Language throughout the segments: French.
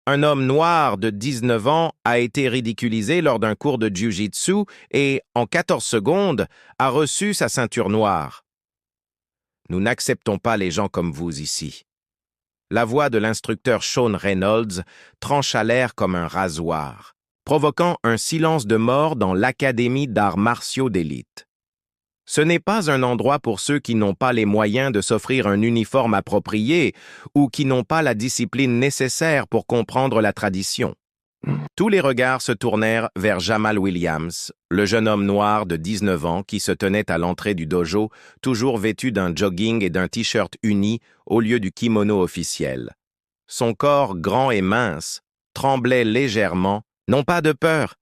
Un homme noir de 19 ans a été ridiculisé lors d'un cours de jiu-jitsu et, en 14 secondes, a reçu sa ceinture noire. Nous n'acceptons pas les gens comme vous ici. La voix de l'instructeur Sean Reynolds trancha l'air comme un rasoir, provoquant un silence de mort dans l'Académie d'arts martiaux d'élite. Ce n'est pas un endroit pour ceux qui n'ont pas les moyens de s'offrir un uniforme approprié ou qui n'ont pas la discipline nécessaire pour comprendre la tradition. Tous les regards se tournèrent vers Jamal Williams, le jeune homme noir de 19 ans qui se tenait à l'entrée du dojo, toujours vêtu d'un jogging et d'un t-shirt uni au lieu du kimono officiel. Son corps grand et mince tremblait légèrement, non pas de peur,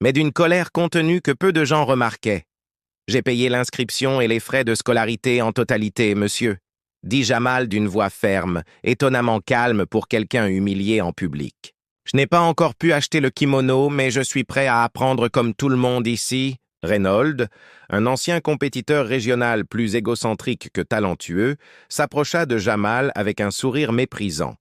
mais d'une colère contenue que peu de gens remarquaient. « J'ai payé l'inscription et les frais de scolarité en totalité, monsieur », dit Jamal d'une voix ferme, étonnamment calme pour quelqu'un humilié en public. « Je n'ai pas encore pu acheter le kimono, mais je suis prêt à apprendre comme tout le monde ici. » Reynolds, un ancien compétiteur régional plus égocentrique que talentueux, s'approcha de Jamal avec un sourire méprisant.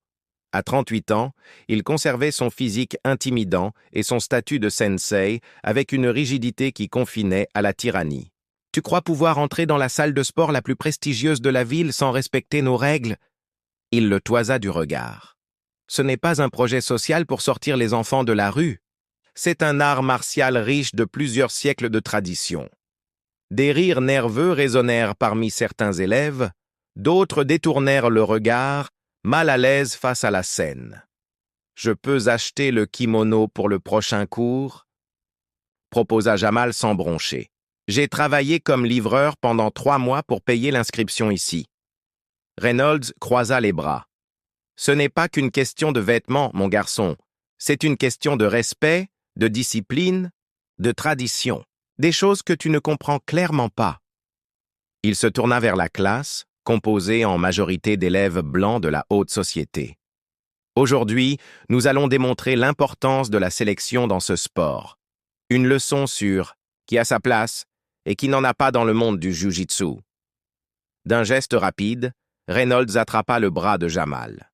À 38 ans, il conservait son physique intimidant et son statut de sensei avec une rigidité qui confinait à la tyrannie. « Tu crois pouvoir entrer dans la salle de sport la plus prestigieuse de la ville sans respecter nos règles ?» Il le toisa du regard. « Ce n'est pas un projet social pour sortir les enfants de la rue. C'est un art martial riche de plusieurs siècles de tradition. » Des rires nerveux résonnèrent parmi certains élèves, d'autres détournèrent le regard, mal à l'aise face à la scène. « Je peux acheter le kimono pour le prochain cours ?» proposa Jamal sans broncher. « J'ai travaillé comme livreur pendant 3 mois pour payer l'inscription ici. » Reynolds croisa les bras. « Ce n'est pas qu'une question de vêtements, mon garçon. C'est une question de respect, de discipline, de tradition. Des choses que tu ne comprends clairement pas. » Il se tourna vers la classe, composée en majorité d'élèves blancs de la haute société. « Aujourd'hui, nous allons démontrer l'importance de la sélection dans ce sport. Une leçon sur qui a sa place et qui n'en a pas dans le monde du jiu-jitsu. » D'un geste rapide, Reynolds attrapa le bras de Jamal.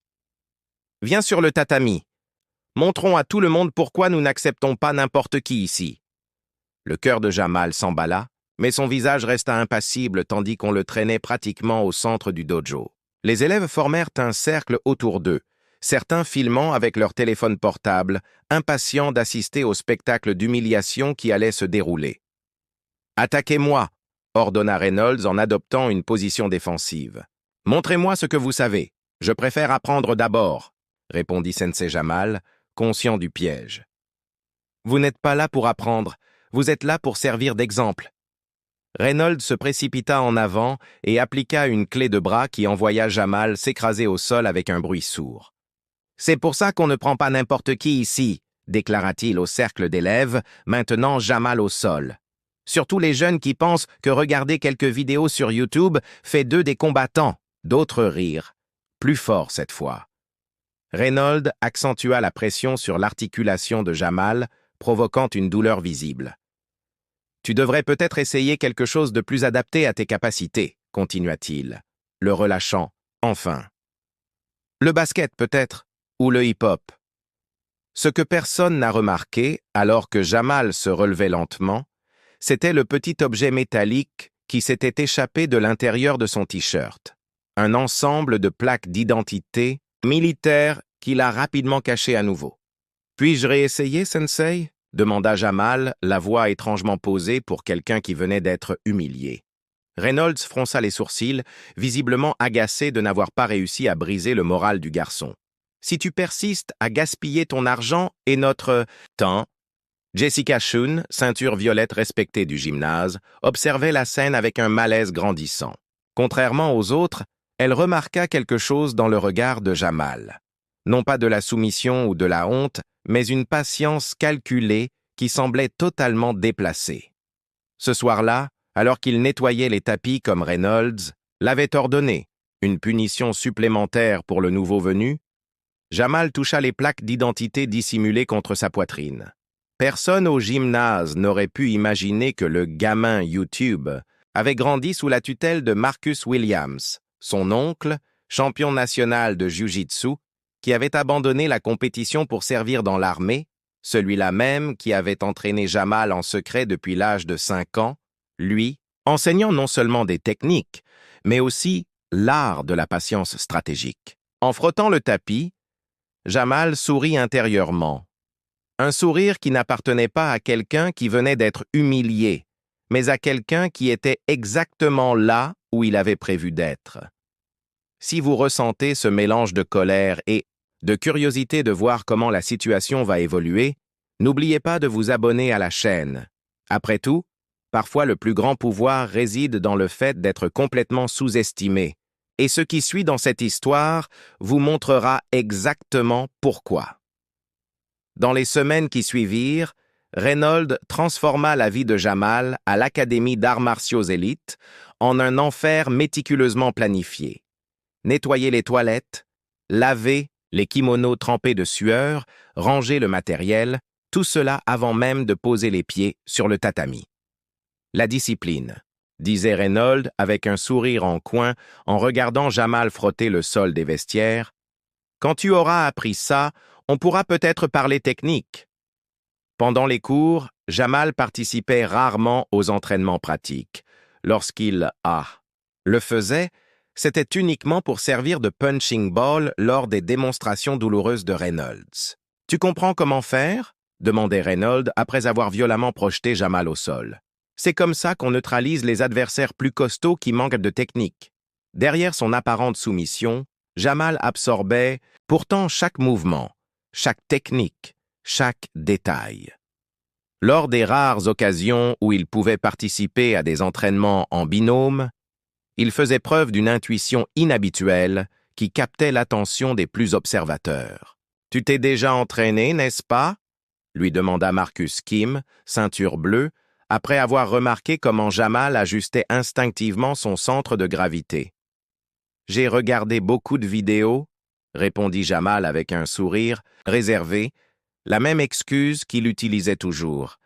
« Viens sur le tatami. Montrons à tout le monde pourquoi nous n'acceptons pas n'importe qui ici. » Le cœur de Jamal s'emballa, mais son visage resta impassible tandis qu'on le traînait pratiquement au centre du dojo. Les élèves formèrent un cercle autour d'eux, certains filmant avec leur téléphone portable, impatients d'assister au spectacle d'humiliation qui allait se dérouler. « Attaquez-moi !» ordonna Reynolds en adoptant une position défensive. « Montrez-moi ce que vous savez. Je préfère apprendre d'abord, » répondit Sensei Jamal, conscient du piège. « Vous n'êtes pas là pour apprendre, vous êtes là pour servir d'exemple. » Reynolds se précipita en avant et appliqua une clé de bras qui envoya Jamal s'écraser au sol avec un bruit sourd. « C'est pour ça qu'on ne prend pas n'importe qui ici, » déclara-t-il au cercle d'élèves, maintenant Jamal au sol. « Surtout les jeunes qui pensent que regarder quelques vidéos sur YouTube fait d'eux des combattants. » D'autres rirent, plus fort cette fois. Reynolds accentua la pression sur l'articulation de Jamal, provoquant une douleur visible. « Tu devrais peut-être essayer quelque chose de plus adapté à tes capacités, » continua-t-il, le relâchant, enfin. « Le basket peut-être, ou le hip-hop. » Ce que personne n'a remarqué, alors que Jamal se relevait lentement, c'était le petit objet métallique qui s'était échappé de l'intérieur de son t-shirt. Un ensemble de plaques d'identité militaire qu'il a rapidement caché à nouveau. « Puis-je réessayer, Sensei ?» demanda Jamal, la voix étrangement posée pour quelqu'un qui venait d'être humilié. Reynolds fronça les sourcils, visiblement agacé de n'avoir pas réussi à briser le moral du garçon. « Si tu persistes à gaspiller ton argent et notre temps… » Jessica Shun, ceinture violette respectée du gymnase, observait la scène avec un malaise grandissant. Contrairement aux autres, elle remarqua quelque chose dans le regard de Jamal. Non pas de la soumission ou de la honte, mais une patience calculée qui semblait totalement déplacée. Ce soir-là, alors qu'il nettoyait les tapis comme Reynolds l'avait ordonné, une punition supplémentaire pour le nouveau venu, Jamal toucha les plaques d'identité dissimulées contre sa poitrine. Personne au gymnase n'aurait pu imaginer que le gamin YouTube avait grandi sous la tutelle de Marcus Williams, son oncle, champion national de Jiu-Jitsu, qui avait abandonné la compétition pour servir dans l'armée, celui-là même qui avait entraîné Jamal en secret depuis l'âge de 5 ans, lui, enseignant non seulement des techniques, mais aussi l'art de la patience stratégique. En frottant le tapis, Jamal sourit intérieurement. Un sourire qui n'appartenait pas à quelqu'un qui venait d'être humilié, mais à quelqu'un qui était exactement là où il avait prévu d'être. Si vous ressentez ce mélange de colère et de curiosité de voir comment la situation va évoluer, n'oubliez pas de vous abonner à la chaîne. Après tout, parfois le plus grand pouvoir réside dans le fait d'être complètement sous-estimé, et ce qui suit dans cette histoire vous montrera exactement pourquoi. Dans les semaines qui suivirent, Reynolds transforma la vie de Jamal à l'Académie d'arts martiaux élites en un enfer méticuleusement planifié. Nettoyer les toilettes, laver les kimonos trempés de sueur, ranger le matériel, tout cela avant même de poser les pieds sur le tatami. La discipline, disait Reynolds avec un sourire en coin en regardant Jamal frotter le sol des vestiaires. Quand tu auras appris ça, on pourra peut-être parler technique. Pendant les cours, Jamal participait rarement aux entraînements pratiques. Lorsqu'il le faisait, c'était uniquement pour servir de punching ball lors des démonstrations douloureuses de Reynolds. « Tu comprends comment faire ?» demandait Reynolds après avoir violemment projeté Jamal au sol. C'est comme ça qu'on neutralise les adversaires plus costauds qui manquent de technique. Derrière son apparente soumission, Jamal absorbait pourtant chaque mouvement, chaque technique, chaque détail. Lors des rares occasions où il pouvait participer à des entraînements en binôme, il faisait preuve d'une intuition inhabituelle qui captait l'attention des plus observateurs. « Tu t'es déjà entraîné, n'est-ce pas ?» lui demanda Marcus Kim, ceinture bleue, après avoir remarqué comment Jamal ajustait instinctivement son centre de gravité. « J'ai regardé beaucoup de vidéos, » répondit Jamal avec un sourire réservé, la même excuse qu'il utilisait toujours.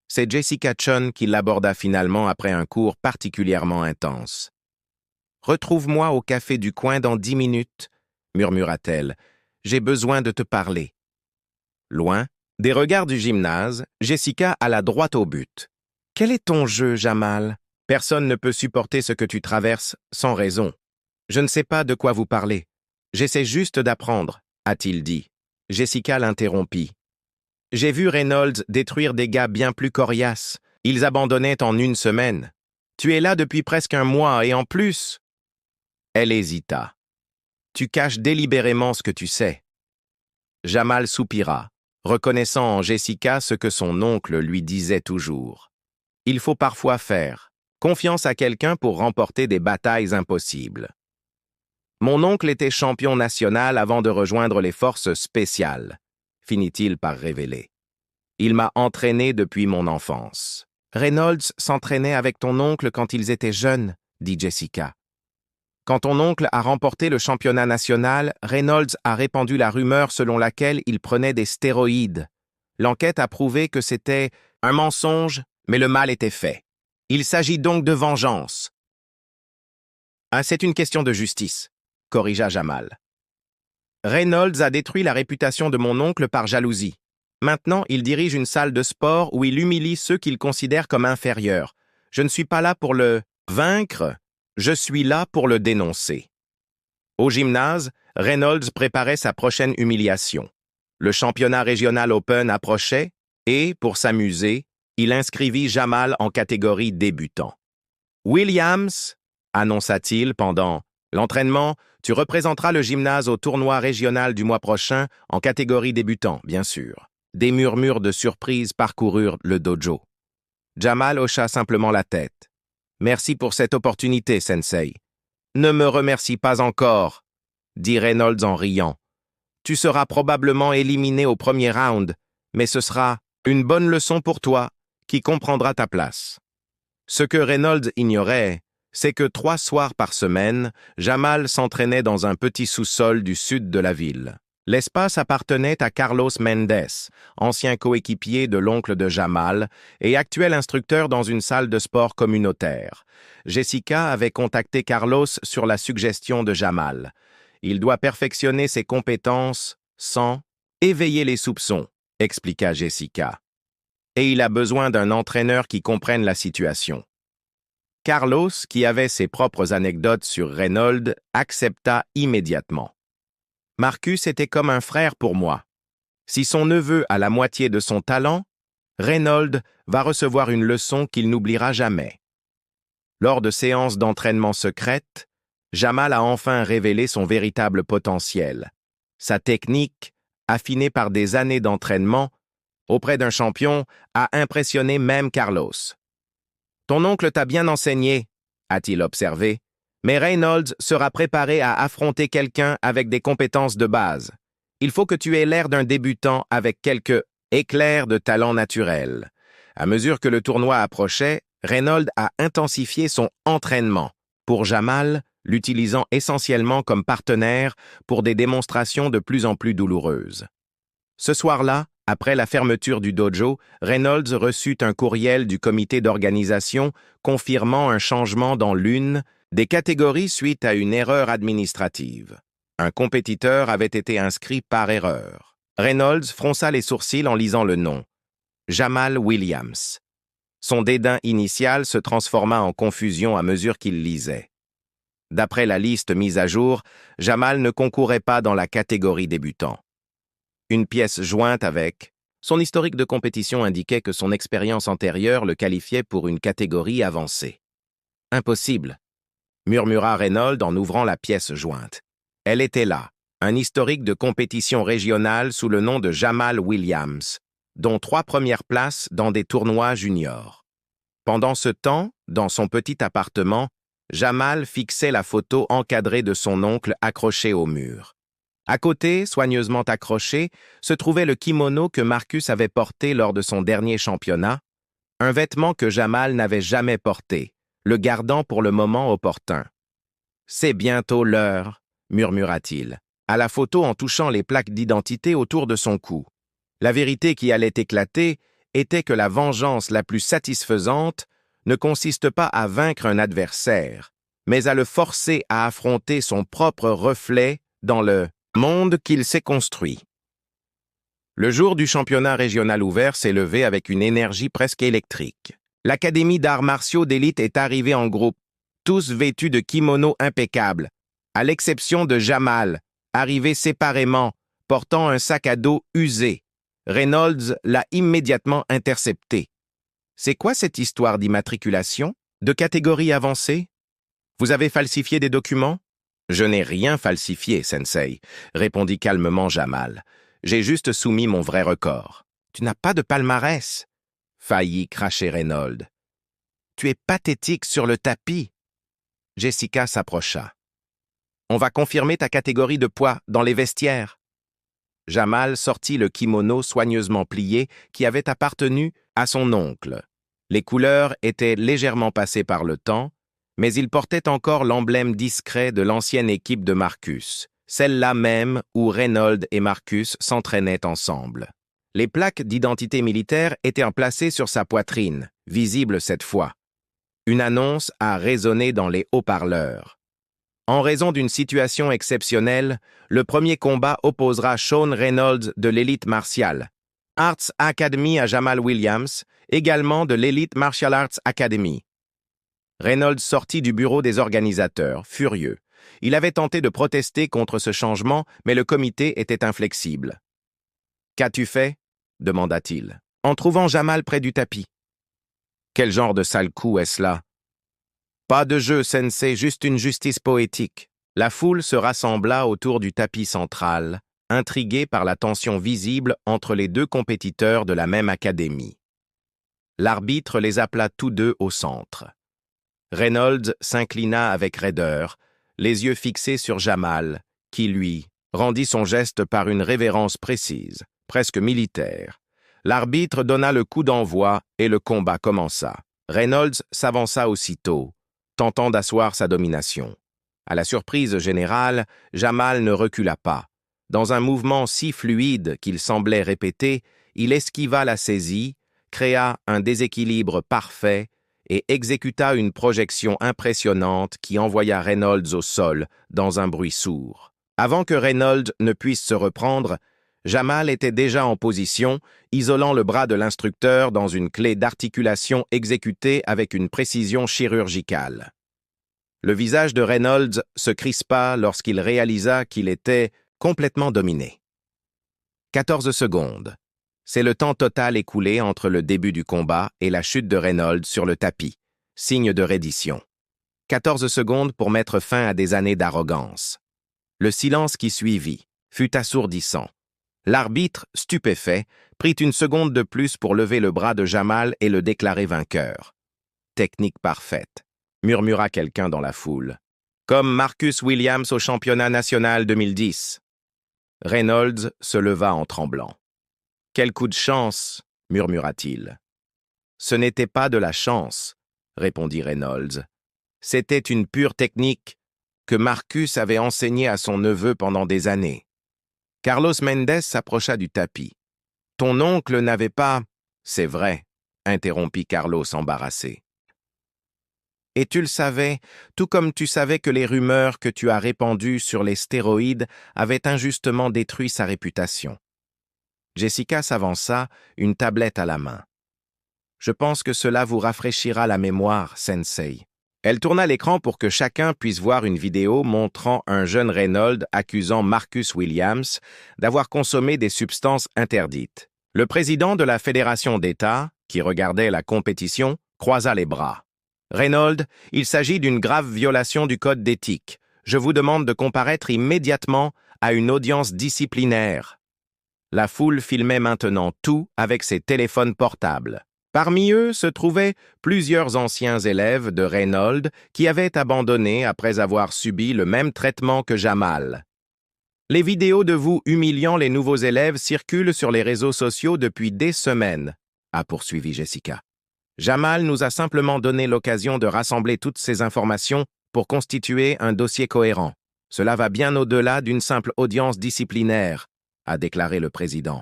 C'est Jessica Chun qui l'aborda finalement après un cours particulièrement intense. « Retrouve-moi au café du coin dans 10 minutes, » murmura-t-elle. « J'ai besoin de te parler. » Loin, des regards du gymnase, Jessica alla droit au but. « Quel est ton jeu, Jamal? Personne ne peut supporter ce que tu traverses sans raison. Je ne sais pas de quoi vous parlez. J'essaie juste d'apprendre, » a-t-il dit. Jessica l'interrompit. « J'ai vu Reynolds détruire des gars bien plus coriaces. Ils abandonnaient en 1 semaine. Tu es là depuis presque 1 mois et en plus... » Elle hésita. « Tu caches délibérément ce que tu sais. » Jamal soupira, reconnaissant en Jessica ce que son oncle lui disait toujours. Il faut parfois faire confiance à quelqu'un pour remporter des batailles impossibles. Mon oncle était champion national avant de rejoindre les forces spéciales, finit-il par révéler. Il m'a entraîné depuis mon enfance. Reynolds s'entraînait avec ton oncle quand ils étaient jeunes, dit Jessica. Quand ton oncle a remporté le championnat national, Reynolds a répandu la rumeur selon laquelle il prenait des stéroïdes. L'enquête a prouvé que c'était un mensonge, mais le mal était fait. Il s'agit donc de vengeance. Ah, c'est une question de justice, corrigea Jamal. Reynolds a détruit la réputation de mon oncle par jalousie. Maintenant, il dirige une salle de sport où il humilie ceux qu'il considère comme inférieurs. Je ne suis pas là pour le vaincre, je suis là pour le dénoncer. Au gymnase, Reynolds préparait sa prochaine humiliation. Le championnat régional Open approchait et, pour s'amuser, il inscrivit Jamal en catégorie débutant. « Williams, » annonça-t-il pendant l'entraînement, tu représenteras le gymnase au tournoi régional du mois prochain en catégorie débutant, bien sûr. Des murmures de surprise parcoururent le dojo. Jamal hocha simplement la tête. « Merci pour cette opportunité, Sensei. »« Ne me remercie pas encore, » dit Reynolds en riant. « Tu seras probablement éliminé au premier round, mais ce sera une bonne leçon pour toi, qui comprendra ta place. » Ce que Reynolds ignorait, c'est que 3 soirs par semaine, Jamal s'entraînait dans un petit sous-sol du sud de la ville. L'espace appartenait à Carlos Mendes, ancien coéquipier de l'oncle de Jamal et actuel instructeur dans une salle de sport communautaire. Jessica avait contacté Carlos sur la suggestion de Jamal. Il doit perfectionner ses compétences sans éveiller les soupçons, expliqua Jessica. Et il a besoin d'un entraîneur qui comprenne la situation. Carlos, qui avait ses propres anecdotes sur Reynolds, accepta immédiatement. Marcus était comme un frère pour moi. Si son neveu a la moitié de son talent, Reynolds va recevoir une leçon qu'il n'oubliera jamais. Lors de séances d'entraînement secrètes, Jamal a enfin révélé son véritable potentiel. Sa technique, affinée par des années d'entraînement, auprès d'un champion, a impressionné même Carlos. « Ton oncle t'a bien enseigné, » a-t-il observé, mais Reynolds sera préparé à affronter quelqu'un avec des compétences de base. Il faut que tu aies l'air d'un débutant avec quelques éclairs de talent naturel. À mesure que le tournoi approchait, Reynolds a intensifié son entraînement. Pour Jamal, l'utilisant essentiellement comme partenaire pour des démonstrations de plus en plus douloureuses. Ce soir-là, après la fermeture du dojo, Reynolds reçut un courriel du comité d'organisation confirmant un changement dans l'une des catégories suite à une erreur administrative. Un compétiteur avait été inscrit par erreur. Reynolds fronça les sourcils en lisant le nom. Jamal Williams. Son dédain initial se transforma en confusion à mesure qu'il lisait. D'après la liste mise à jour, Jamal ne concourait pas dans la catégorie débutant. Une pièce jointe avec son historique de compétition indiquait que son expérience antérieure le qualifiait pour une catégorie avancée. « Impossible », murmura Reynolds en ouvrant la pièce jointe. Elle était là, un historique de compétition régionale sous le nom de Jamal Williams, dont 3 premières places dans des tournois juniors. Pendant ce temps, dans son petit appartement, Jamal fixait la photo encadrée de son oncle accrochée au mur. À côté, soigneusement accroché, se trouvait le kimono que Marcus avait porté lors de son dernier championnat, un vêtement que Jamal n'avait jamais porté, le gardant pour le moment opportun. « C'est bientôt l'heure », murmura-t-il, à la photo en touchant les plaques d'identité autour de son cou. La vérité qui allait éclater était que la vengeance la plus satisfaisante ne consiste pas à vaincre un adversaire, mais à le forcer à affronter son propre reflet dans le monde qu'il s'est construit. Le jour du championnat régional ouvert s'est levé avec une énergie presque électrique. L'Académie d'arts martiaux d'élite est arrivée en groupe, tous vêtus de kimonos impeccables, à l'exception de Jamal, arrivé séparément, portant un sac à dos usé. Reynolds l'a immédiatement intercepté. « C'est quoi cette histoire d'immatriculation? De catégorie avancée? Vous avez falsifié des documents ?»« Je n'ai rien falsifié, Sensei, » répondit calmement Jamal. « J'ai juste soumis mon vrai record. »« Tu n'as pas de palmarès ?» faillit cracher Reynolds. « Tu es pathétique sur le tapis. » Jessica s'approcha. « On va confirmer ta catégorie de poids dans les vestiaires. » Jamal sortit le kimono soigneusement plié qui avait appartenu à son oncle. Les couleurs étaient légèrement passées par le temps, mais il portait encore l'emblème discret de l'ancienne équipe de Marcus, celle-là même où Reynolds et Marcus s'entraînaient ensemble. Les plaques d'identité militaire étaient placées sur sa poitrine, visibles cette fois. Une annonce a résonné dans les haut-parleurs. En raison d'une situation exceptionnelle, le premier combat opposera Sean Reynolds de l'élite martiale Arts Academy à Jamal Williams, également de l'Elite Martial Arts Academy. Reynolds sortit du bureau des organisateurs, furieux. Il avait tenté de protester contre ce changement, mais le comité était inflexible. « Qu'as-tu fait ?» demanda-t-il, en trouvant Jamal près du tapis. « Quel genre de sale coup est-ce là ?»« Pas de jeu, sensei, juste une justice poétique. » La foule se rassembla autour du tapis central, intriguée par la tension visible entre les deux compétiteurs de la même académie. L'arbitre les appela tous deux au centre. Reynolds s'inclina avec raideur, les yeux fixés sur Jamal, qui, lui, rendit son geste par une révérence précise, presque militaire. L'arbitre donna le coup d'envoi et le combat commença. Reynolds s'avança aussitôt, tentant d'asseoir sa domination. À la surprise générale, Jamal ne recula pas. Dans un mouvement si fluide qu'il semblait répéter, il esquiva la saisie, créa un déséquilibre parfait et exécuta une projection impressionnante qui envoya Reynolds au sol dans un bruit sourd. Avant que Reynolds ne puisse se reprendre, Jamal était déjà en position, isolant le bras de l'instructeur dans une clé d'articulation exécutée avec une précision chirurgicale. Le visage de Reynolds se crispa lorsqu'il réalisa qu'il était complètement dominé. 14 secondes. C'est le temps total écoulé entre le début du combat et la chute de Reynolds sur le tapis, signe de reddition. 14 secondes pour mettre fin à des années d'arrogance. Le silence qui suivit fut assourdissant. L'arbitre, stupéfait, prit une seconde de plus pour lever le bras de Jamal et le déclarer vainqueur. Technique parfaite, murmura quelqu'un dans la foule. Comme Marcus Williams au championnat national 2010. Reynolds se leva en tremblant. Quel coup de chance, murmura-t-il. Ce n'était pas de la chance, répondit Reynolds. C'était une pure technique que Marcus avait enseignée à son neveu pendant des années. Carlos Mendes s'approcha du tapis. « Ton oncle n'avait pas... » « C'est vrai, » interrompit Carlos embarrassé. « Et tu le savais, tout comme tu savais que les rumeurs que tu as répandues sur les stéroïdes avaient injustement détruit sa réputation. » Jessica s'avança, une tablette à la main. « Je pense que cela vous rafraîchira la mémoire, Sensei. » Elle tourna l'écran pour que chacun puisse voir une vidéo montrant un jeune Reynolds accusant Marcus Williams d'avoir consommé des substances interdites. Le président de la Fédération d'État, qui regardait la compétition, croisa les bras. « Reynolds, il s'agit d'une grave violation du code d'éthique. Je vous demande de comparaître immédiatement à une audience disciplinaire. » La foule filmait maintenant tout avec ses téléphones portables. Parmi eux se trouvaient plusieurs anciens élèves de Reynolds qui avaient abandonné après avoir subi le même traitement que Jamal. Les vidéos de vous humiliant les nouveaux élèves circulent sur les réseaux sociaux depuis des semaines, a poursuivi Jessica. Jamal nous a simplement donné l'occasion de rassembler toutes ces informations pour constituer un dossier cohérent. Cela va bien au-delà d'une simple audience disciplinaire, a déclaré le président.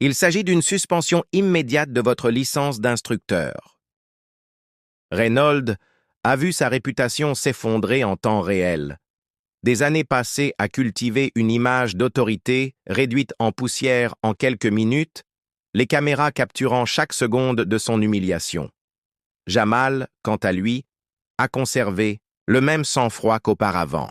Il s'agit d'une suspension immédiate de votre licence d'instructeur. Reynolds a vu sa réputation s'effondrer en temps réel. Des années passées à cultiver une image d'autorité réduite en poussière en quelques minutes, les caméras capturant chaque seconde de son humiliation. Jamal, quant à lui, a conservé le même sang-froid qu'auparavant.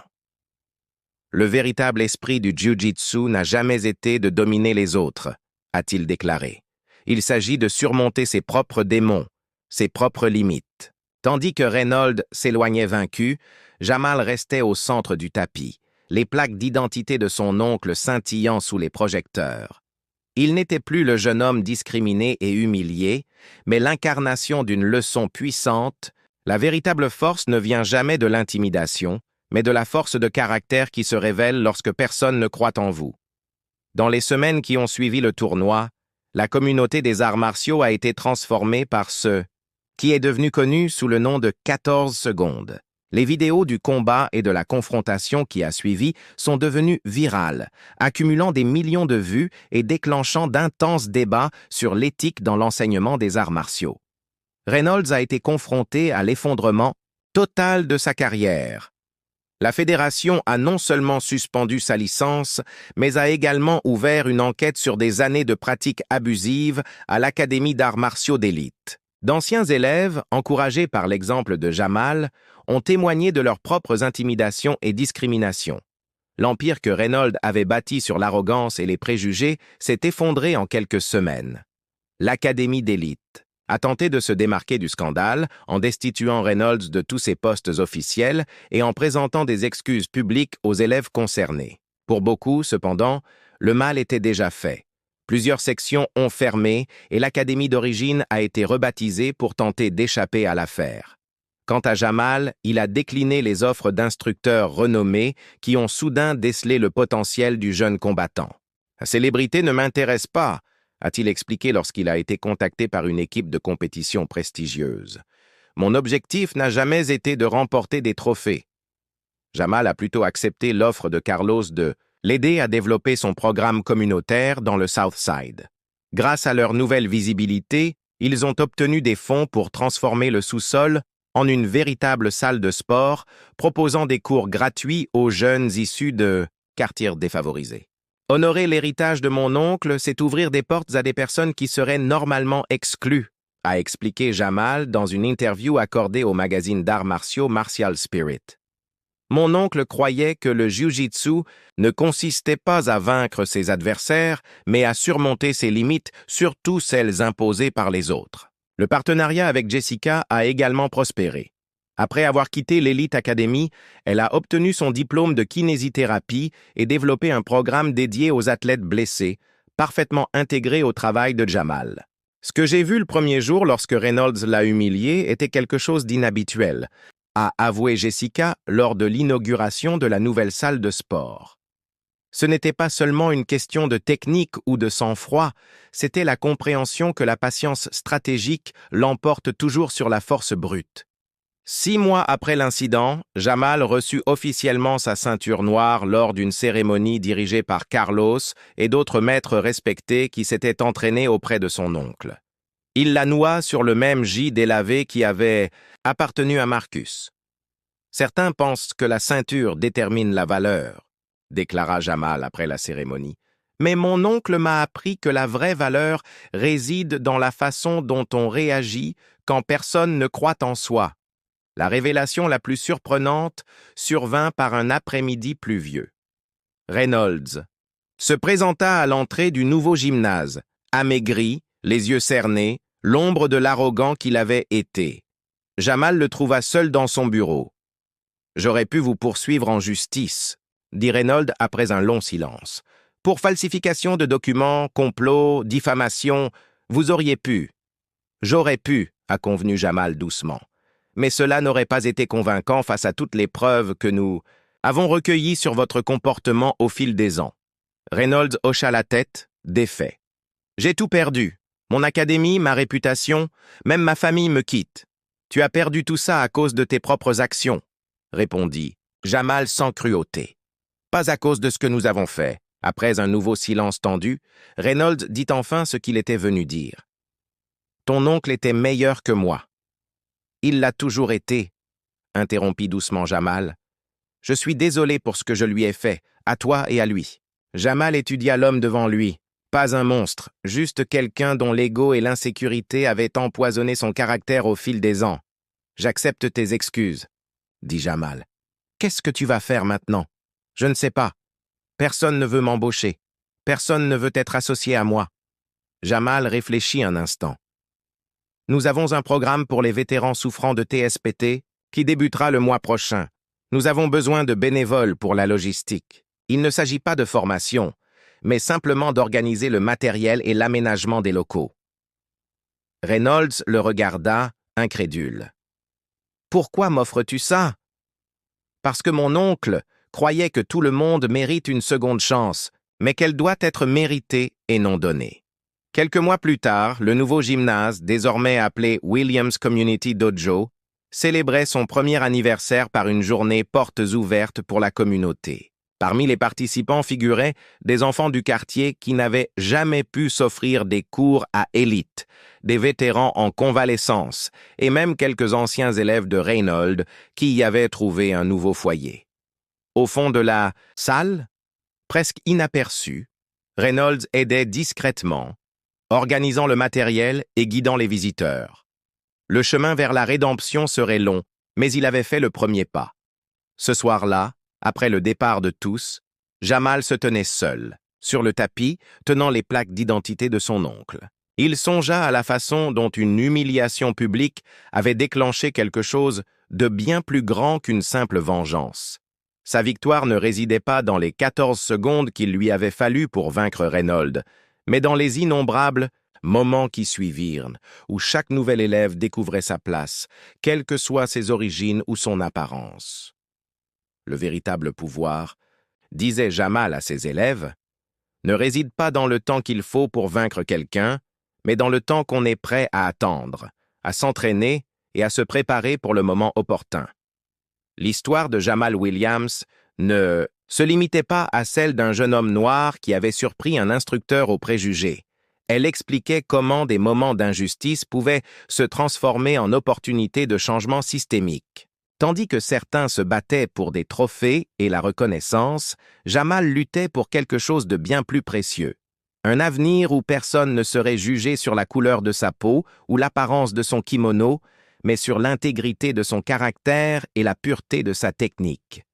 Le véritable esprit du jiu-jitsu n'a jamais été de dominer les autres, a-t-il déclaré. Il s'agit de surmonter ses propres démons, ses propres limites. Tandis que Reynolds s'éloignait vaincu, Jamal restait au centre du tapis, les plaques d'identité de son oncle scintillant sous les projecteurs. Il n'était plus le jeune homme discriminé et humilié, mais l'incarnation d'une leçon puissante. La véritable force ne vient jamais de l'intimidation, mais de la force de caractère qui se révèle lorsque personne ne croit en vous. Dans les semaines qui ont suivi le tournoi, la communauté des arts martiaux a été transformée par ce qui est devenu connu sous le nom de 14 secondes. Les vidéos du combat et de la confrontation qui a suivi sont devenues virales, accumulant des millions de vues et déclenchant d'intenses débats sur l'éthique dans l'enseignement des arts martiaux. Reynolds a été confronté à l'effondrement total de sa carrière. La fédération a non seulement suspendu sa licence, mais a également ouvert une enquête sur des années de pratiques abusives à l'Académie d'arts martiaux d'élite. D'anciens élèves, encouragés par l'exemple de Jamal, ont témoigné de leurs propres intimidations et discriminations. L'empire que Reynolds avait bâti sur l'arrogance et les préjugés s'est effondré en quelques semaines. L'Académie d'élite a tenté de se démarquer du scandale en destituant Reynolds de tous ses postes officiels et en présentant des excuses publiques aux élèves concernés. Pour beaucoup, cependant, le mal était déjà fait. Plusieurs sections ont fermé et l'académie d'origine a été rebaptisée pour tenter d'échapper à l'affaire. Quant à Jamal, il a décliné les offres d'instructeurs renommés qui ont soudain décelé le potentiel du jeune combattant. « La célébrité ne m'intéresse pas », a-t-il expliqué lorsqu'il a été contacté par une équipe de compétition prestigieuse. « Mon objectif n'a jamais été de remporter des trophées. » Jamal a plutôt accepté l'offre de Carlos de l'aider à développer son programme communautaire dans le Southside. Grâce à leur nouvelle visibilité, ils ont obtenu des fonds pour transformer le sous-sol en une véritable salle de sport, proposant des cours gratuits aux jeunes issus de quartiers défavorisés. Honorer l'héritage de mon oncle, c'est ouvrir des portes à des personnes qui seraient normalement exclues, a expliqué Jamal dans une interview accordée au magazine d'arts martiaux Martial Spirit. Mon oncle croyait que le jiu-jitsu ne consistait pas à vaincre ses adversaires, mais à surmonter ses limites, surtout celles imposées par les autres. Le partenariat avec Jessica a également prospéré. Après avoir quitté l'Elite Academy, elle a obtenu son diplôme de kinésithérapie et développé un programme dédié aux athlètes blessés, parfaitement intégré au travail de Jamal. Ce que j'ai vu le premier jour lorsque Reynolds l'a humilié était quelque chose d'inhabituel, a avoué Jessica lors de l'inauguration de la nouvelle salle de sport. Ce n'était pas seulement une question de technique ou de sang-froid, c'était la compréhension que la patience stratégique l'emporte toujours sur la force brute. 6 mois après l'incident, Jamal reçut officiellement sa ceinture noire lors d'une cérémonie dirigée par Carlos et d'autres maîtres respectés qui s'étaient entraînés auprès de son oncle. Il la noua sur le même gîte délavé qui avait appartenu à Marcus. Certains pensent que la ceinture détermine la valeur, déclara Jamal après la cérémonie. Mais mon oncle m'a appris que la vraie valeur réside dans la façon dont on réagit quand personne ne croit en soi. La révélation la plus surprenante survint par un après-midi pluvieux. Reynolds se présenta à l'entrée du nouveau gymnase, amaigri, les yeux cernés, l'ombre de l'arrogant qu'il avait été. Jamal le trouva seul dans son bureau. « J'aurais pu vous poursuivre en justice », dit Reynolds après un long silence. « Pour falsification de documents, complot, diffamation, vous auriez pu. »« J'aurais pu », a convenu Jamal doucement. « Mais cela n'aurait pas été convaincant face à toutes les preuves que nous avons recueillies sur votre comportement au fil des ans. » Reynolds hocha la tête, défait. « J'ai tout perdu. Mon académie, ma réputation, même ma famille me quitte. Tu as perdu tout ça à cause de tes propres actions, » répondit Jamal sans cruauté. « Pas à cause de ce que nous avons fait. » Après un nouveau silence tendu, Reynolds dit enfin ce qu'il était venu dire. « Ton oncle était meilleur que moi. »« Il l'a toujours été, » interrompit doucement Jamal. « Je suis désolé pour ce que je lui ai fait, à toi et à lui. » Jamal étudia l'homme devant lui. Pas un monstre, juste quelqu'un dont l'ego et l'insécurité avaient empoisonné son caractère au fil des ans. « J'accepte tes excuses, » dit Jamal. « Qu'est-ce que tu vas faire maintenant? »« Je ne sais pas. Personne ne veut m'embaucher. Personne ne veut être associé à moi. » Jamal réfléchit un instant. « Nous avons un programme pour les vétérans souffrant de TSPT qui débutera le mois prochain. Nous avons besoin de bénévoles pour la logistique. Il ne s'agit pas de formation, mais simplement d'organiser le matériel et l'aménagement des locaux. » Reynolds le regarda, incrédule. « Pourquoi m'offres-tu ça? »« Parce que mon oncle croyait que tout le monde mérite une seconde chance, mais qu'elle doit être méritée et non donnée. » Quelques mois plus tard, le nouveau gymnase, désormais appelé Williams Community Dojo, célébrait son premier anniversaire par une journée portes ouvertes pour la communauté. Parmi les participants figuraient des enfants du quartier qui n'avaient jamais pu s'offrir des cours à élite, des vétérans en convalescence et même quelques anciens élèves de Reynolds qui y avaient trouvé un nouveau foyer. Au fond de la salle, presque inaperçu, Reynolds aidait discrètement, organisant le matériel et guidant les visiteurs. Le chemin vers la rédemption serait long, mais il avait fait le premier pas. Ce soir-là, après le départ de tous, Jamal se tenait seul, sur le tapis, tenant les plaques d'identité de son oncle. Il songea à la façon dont une humiliation publique avait déclenché quelque chose de bien plus grand qu'une simple vengeance. Sa victoire ne résidait pas dans les 14 secondes qu'il lui avait fallu pour vaincre Reynolds, mais dans les innombrables moments qui suivirent, où chaque nouvel élève découvrait sa place, quelles que soient ses origines ou son apparence. Le véritable pouvoir, disait Jamal à ses élèves, ne réside pas dans le temps qu'il faut pour vaincre quelqu'un, mais dans le temps qu'on est prêt à attendre, à s'entraîner et à se préparer pour le moment opportun. L'histoire de Jamal Williams ne se limitait pas à celle d'un jeune homme noir qui avait surpris un instructeur aux préjugés. Elle expliquait comment des moments d'injustice pouvaient se transformer en opportunités de changement systémique. Tandis que certains se battaient pour des trophées et la reconnaissance, Jamal luttait pour quelque chose de bien plus précieux. Un avenir où personne ne serait jugé sur la couleur de sa peau ou l'apparence de son kimono, mais sur l'intégrité de son caractère et la pureté de sa technique.